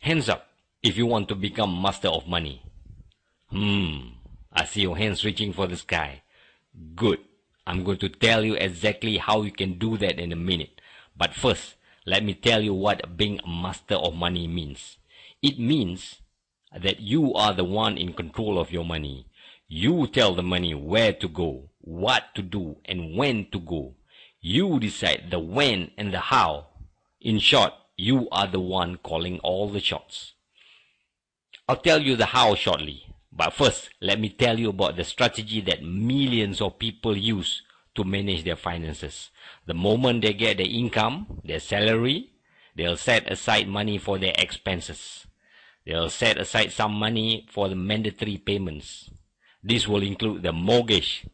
Hands up if you want to become master of money. I see your hands reaching for the sky. Good. I'm going to tell you exactly how you can do that in a minute. But first, let me tell you what being a master of money means. It means that you are the one in control of your money. You tell the money where to go, what to do, and when to go. You decide the when and the how. In short, you are the one calling all the shots. I'll tell you the how shortly. But first, let me tell you about the strategy that millions of people use to manage their finances. The moment they get their income, their salary, they'll set aside money for their expenses. They'll set aside some money for the mandatory payments. This will include the mortgage,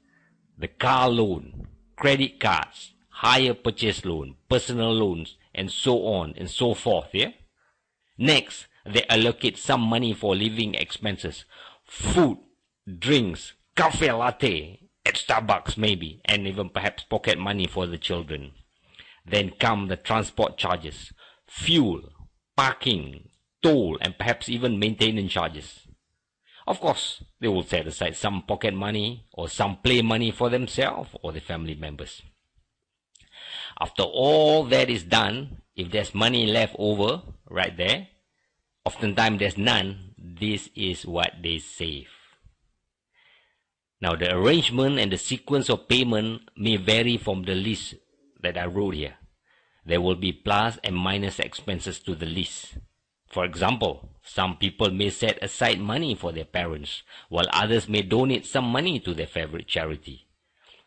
the car loan, credit cards, hire purchase loan, personal loans, and so on and so forth. Yeah? Next, they allocate some money for living expenses. Food, drinks, cafe latte at Starbucks maybe, and even perhaps pocket money for the children. Then come the transport charges, fuel, parking, toll, and perhaps even maintenance charges. Of course, they will set aside some pocket money or some play money for themselves or their family members. After all that is done, if there's money left over right there, oftentimes there's none. This is what they save. Now, the arrangement and the sequence of payment may vary from the list that I wrote here. There will be plus and minus expenses to the list. For example, some people may set aside money for their parents, while others may donate some money to their favorite charity.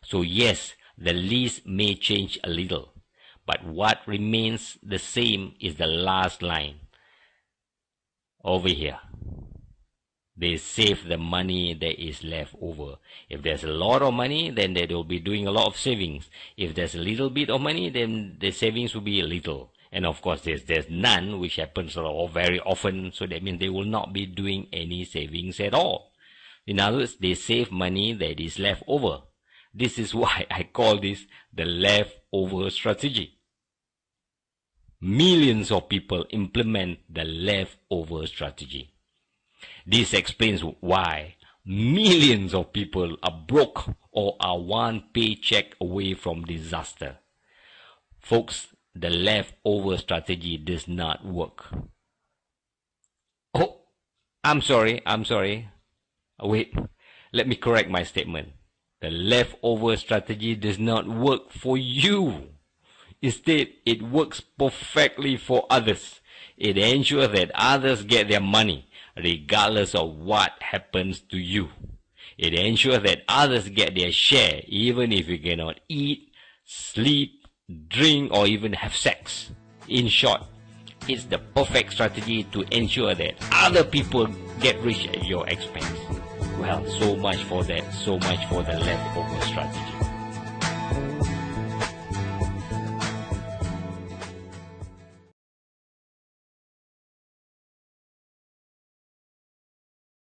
So yes, the list may change a little, but what remains the same is the last line over here. They save the money that is left over. If there's a lot of money, then they will be doing a lot of savings. If there's a little bit of money, then the savings will be a little. And of course, there's none, which happens very often, so that means they will not be doing any savings at all. In other words, they save money that is left over. This is why I call this the leftover strategy. Millions of people implement the leftover strategy. This explains why millions of people are broke or are one paycheck away from disaster. Folks, the leftover strategy does not work. Oh, I'm sorry. Wait, let me correct my statement. The leftover strategy does not work for you. Instead, it works perfectly for others. It ensures that others get their money, regardless of what happens to you. It ensures that others get their share, even if you cannot eat, sleep, drink, or even have sex. In short, it's the perfect strategy to ensure that other people get rich at your expense. Well, so much for that, so much for the leftover strategy.